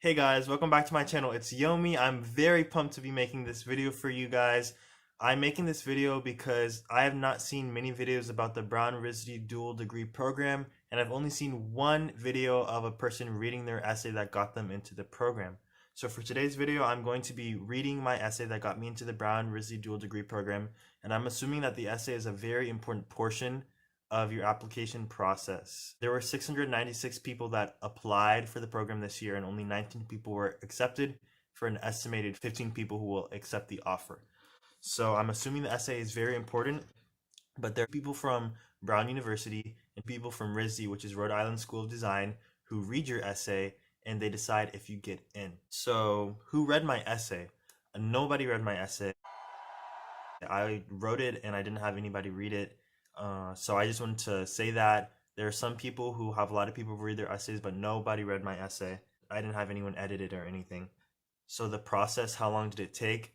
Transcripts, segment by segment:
Hey guys, welcome back to my channel. It's Yomi. I'm very pumped to be making this video for you guys. I'm making this video because I have not seen many videos about the Brown RISD dual degree program, and I've only seen one video of a person reading their essay that got them into the program. So for today's video, I'm going to be reading my essay that got me into the Brown RISD dual degree program, and I'm assuming that the essay is a very important portion of your application process. There were 696 people that applied for the program this year, and only 19 people were accepted for an estimated 15 people who will accept the offer. So I'm assuming the essay is very important, but there are people from Brown University and people from RISD, which is Rhode Island School of Design, who read your essay and they decide if you get in. So who read my essay? Nobody read my essay. I wrote it and I didn't have anybody read it. So I just wanted to say that there are some people who have a lot of people read their essays, but nobody read my essay. I didn't have anyone edit it or anything. So the process, how long did it take?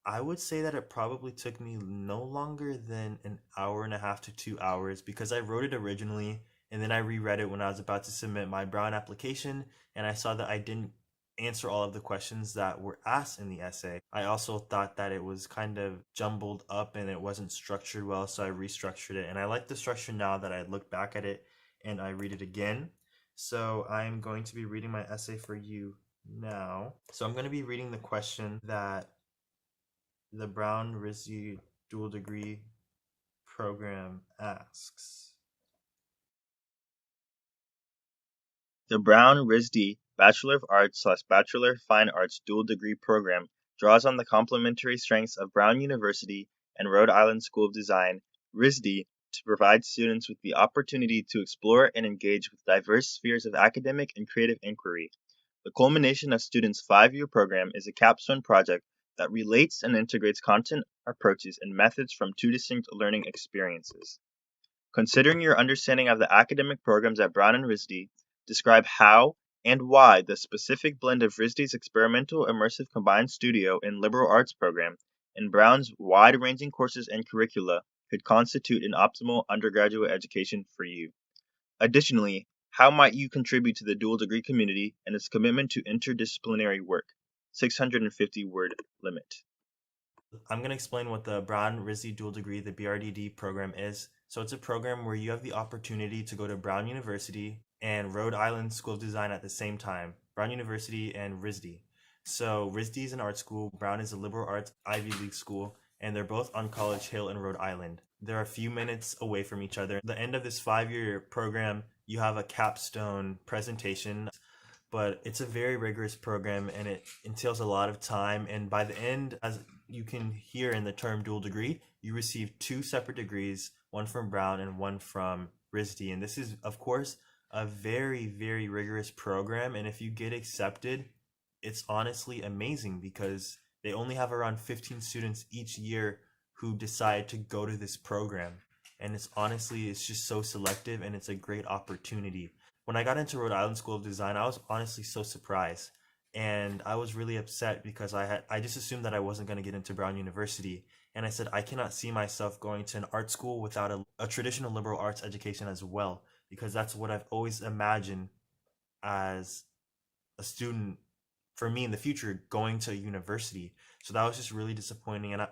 I would say that it probably took me no longer than an hour and a half to 2 hours because I wrote it originally and then I reread it when I was about to submit my Brown application, and I saw that I didn't answer all of the questions that were asked in the essay. I also thought that it was kind of jumbled up and it wasn't structured well, so I restructured it. And I like the structure now that I look back at it and I read it again. So I'm going to be reading my essay for you now. So I'm going to be reading the question that the Brown RISD dual degree program asks. The Brown RISD Bachelor of Arts/Bachelor of Fine Arts dual degree program draws on the complementary strengths of Brown University and Rhode Island School of Design, RISD, to provide students with the opportunity to explore and engage with diverse spheres of academic and creative inquiry. The culmination of students' 5-year program is a capstone project that relates and integrates content, approaches, and methods from 2 distinct learning experiences. Considering your understanding of the academic programs at Brown and RISD, describe how and why the specific blend of RISD's experimental immersive combined studio and liberal arts program and Brown's wide-ranging courses and curricula could constitute an optimal undergraduate education for you. Additionally, how might you contribute to the dual degree community and its commitment to interdisciplinary work? 650-word limit. I'm going to explain what the Brown RISD dual degree, the BRDD program is. So it's a program where you have the opportunity to go to Brown University and Rhode Island School of Design at the same time. Brown University and RISD. So RISD is an art school, Brown is a liberal arts Ivy League school, and they're both on College Hill in Rhode Island. They're a few minutes away from each other. At the end of this 5-year program, you have a capstone presentation, but it's a very rigorous program and it entails a lot of time. And by the end, as you can hear in the term dual degree, you receive 2 separate degrees, one from Brown and one from RISD. And this is, of course, a very, very rigorous program. And if you get accepted, it's honestly amazing because they only have around 15 students each year who decide to go to this program. And it's just so selective and it's a great opportunity. When I got into Rhode Island School of Design, I was honestly so surprised. And I was really upset because I just assumed that I wasn't going to get into Brown University. And I said, I cannot see myself going to an art school without a traditional liberal arts education as well, because that's what I've always imagined as a student for me in the future going to a university. So that was just really disappointing, and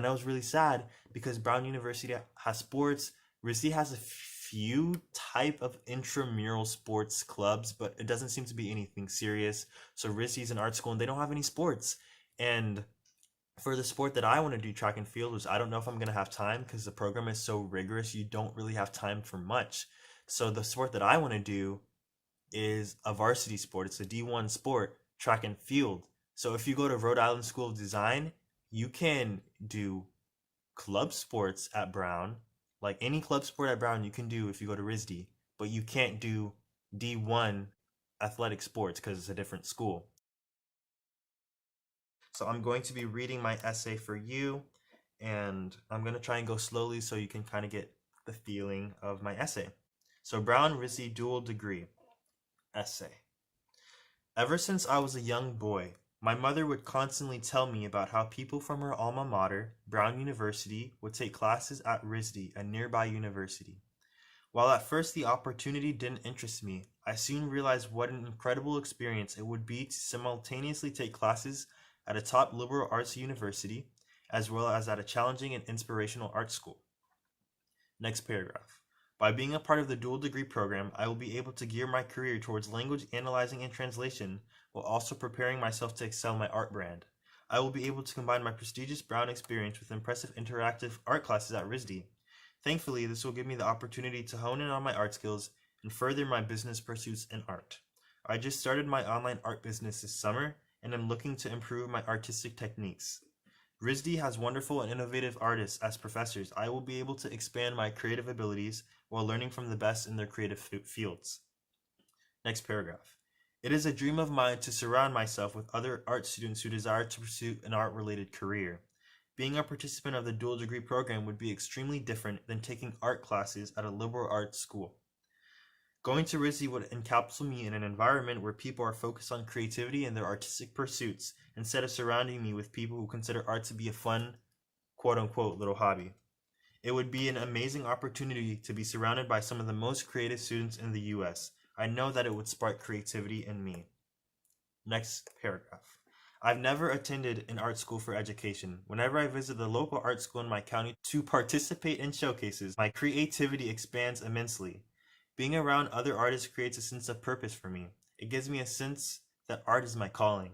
I was really sad because Brown University has sports. RISD has a few type of intramural sports clubs, but it doesn't seem to be anything serious. So RISD is an art school and they don't have any sports. And for the sport that I want to do, track and field, which I don't know if I'm going to have time because the program is so rigorous, you don't really have time for much. So the sport that I want to do is a varsity sport. It's a D1 sport, track and field. So if you go to Rhode Island School of Design, you can do club sports at Brown. Like any club sport at Brown, you can do if you go to RISD, but you can't do D1 athletic sports because it's a different school. So I'm going to be reading my essay for you, and I'm going to try and go slowly so you can kind of get the feeling of my essay. So Brown RISD dual degree essay. Ever since I was a young boy, my mother would constantly tell me about how people from her alma mater, Brown University, would take classes at RISD, a nearby university. While at first the opportunity didn't interest me, I soon realized what an incredible experience it would be to simultaneously take classes at a top liberal arts university as well as at a challenging and inspirational art school. Next paragraph. By being a part of the dual degree program, I will be able to gear my career towards language analyzing and translation while also preparing myself to excel my art brand. I will be able to combine my prestigious Brown experience with impressive interactive art classes at RISD. Thankfully, this will give me the opportunity to hone in on my art skills and further my business pursuits in art. I just started my online art business this summer and am looking to improve my artistic techniques. RISD has wonderful and innovative artists as professors. I will be able to expand my creative abilities while learning from the best in their creative fields. Next paragraph. It is a dream of mine to surround myself with other art students who desire to pursue an art-related career. Being a participant of the dual degree program would be extremely different than taking art classes at a liberal arts school. Going to RISD would encapsulate me in an environment where people are focused on creativity and their artistic pursuits instead of surrounding me with people who consider art to be a fun, quote-unquote, little hobby. It would be an amazing opportunity to be surrounded by some of the most creative students in the US. I know that it would spark creativity in me. Next paragraph. I've never attended an art school for education. Whenever I visit the local art school in my county to participate in showcases, my creativity expands immensely. Being around other artists creates a sense of purpose for me. It gives me a sense that art is my calling.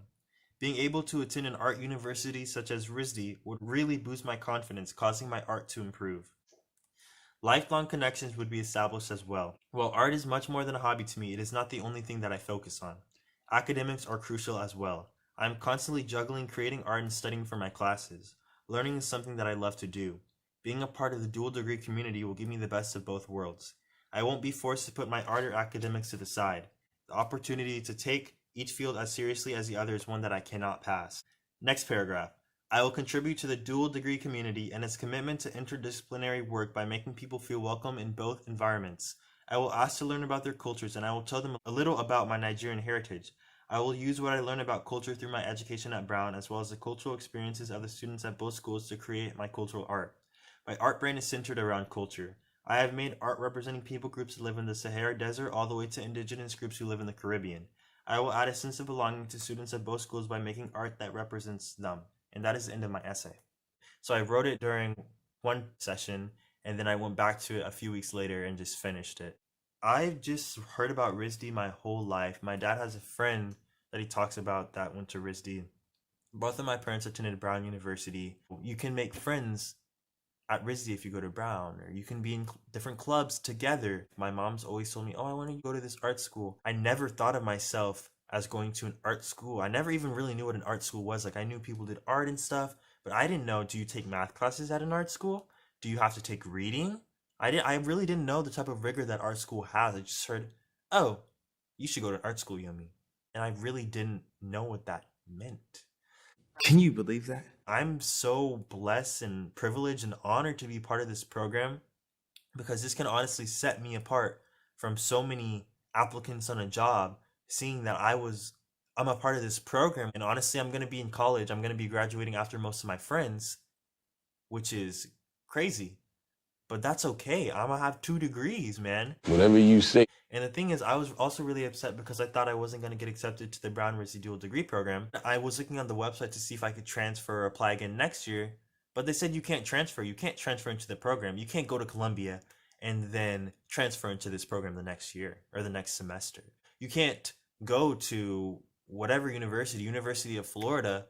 Being able to attend an art university such as RISD would really boost my confidence, causing my art to improve. Lifelong connections would be established as well. While art is much more than a hobby to me, it is not the only thing that I focus on. Academics are crucial as well. I am constantly juggling creating art and studying for my classes. Learning is something that I love to do. Being a part of the dual degree community will give me the best of both worlds. I won't be forced to put my art or academics to the side. The opportunity to take each field as seriously as the other is one that I cannot pass. Next paragraph. I will contribute to the dual degree community and its commitment to interdisciplinary work by making people feel welcome in both environments. I will ask to learn about their cultures and I will tell them a little about my Nigerian heritage. I will use what I learn about culture through my education at Brown as well as the cultural experiences of the students at both schools to create my cultural art. My art brand is centered around culture. I have made art representing people groups that live in the Sahara Desert all the way to indigenous groups who live in the Caribbean. I will add a sense of belonging to students at both schools by making art that represents them. And that is the end of my essay. So I wrote it during one session and then I went back to it a few weeks later and just finished it. I've just heard about RISD my whole life. My dad has a friend that he talks about that went to RISD. Both of my parents attended Brown University. You can make friends at RISD if you go to Brown, or you can be in different clubs together. My mom's always told me, oh, I want to go to this art school. I never thought of myself as going to an art school. I never even really knew what an art school was. Like, I knew people did art and stuff, but I didn't know, do you take math classes at an art school? Do you have to take reading? I really didn't know the type of rigor that art school has. I just heard, oh, you should go to art school, Yumi. And I really didn't know what that meant. Can you believe that? I'm so blessed and privileged and honored to be part of this program because this can honestly set me apart from so many applicants on a job, seeing that I'm a part of this program. And honestly, I'm going to be in college. I'm going to be graduating after most of my friends, which is crazy. But that's okay. I'm going to have 2 degrees, man. Whatever you say. And the thing is, I was also really upset because I thought I wasn't going to get accepted to the Brown RISD dual degree program. I was looking on the website to see if I could transfer or apply again next year, but they said you can't transfer. You can't transfer into the program. You can't go to Columbia and then transfer into this program the next year or the next semester. You can't go to whatever University of Florida,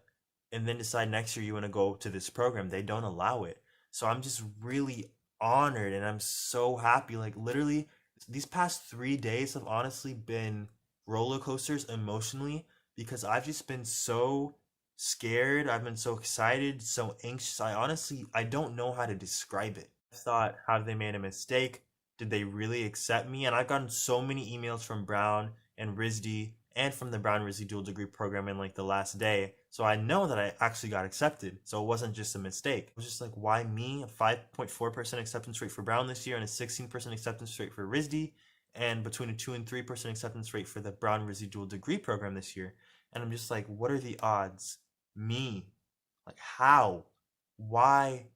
and then decide next year you want to go to this program. They don't allow it. So I'm just really honored and I'm so happy. Like, literally, these past 3 days have honestly been roller coasters emotionally because I've just been so scared. I've been so excited, so anxious. I don't know how to describe it. I thought, have they made a mistake? Did they really accept me? And I've gotten so many emails from Brown and RISD and from the Brown RISD dual degree program in like the last day. So I know that I actually got accepted. So it wasn't just a mistake. It was just like, why me? A 5.4% acceptance rate for Brown this year and a 16% acceptance rate for RISD, and between a 2 and 3% acceptance rate for the Brown RISD dual degree program this year. And I'm just like, what are the odds? Me? Like, how? Why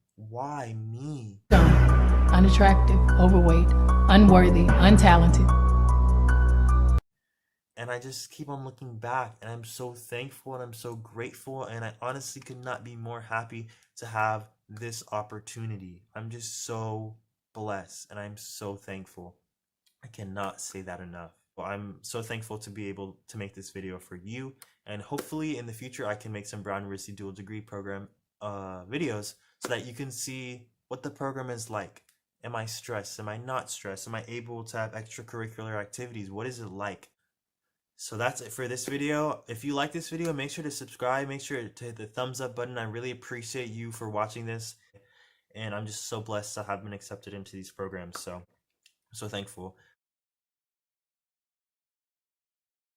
me? Unattractive, overweight, unworthy, untalented. And I just keep on looking back, and I'm so thankful and I'm so grateful, and I honestly could not be more happy to have this opportunity. I'm just so blessed and I'm so thankful. I cannot say that enough. Well, I'm so thankful to be able to make this video for you, and hopefully in the future I can make some Brown RISD dual degree program videos so that you can see what the program is like. Am I stressed? Am I not stressed? Am I able to have extracurricular activities? What is it like? So that's it for this video. If you like this video, make sure to subscribe, make sure to hit the thumbs up button. I really appreciate you for watching this, and I'm just so blessed to have been accepted into these programs. So I'm so thankful.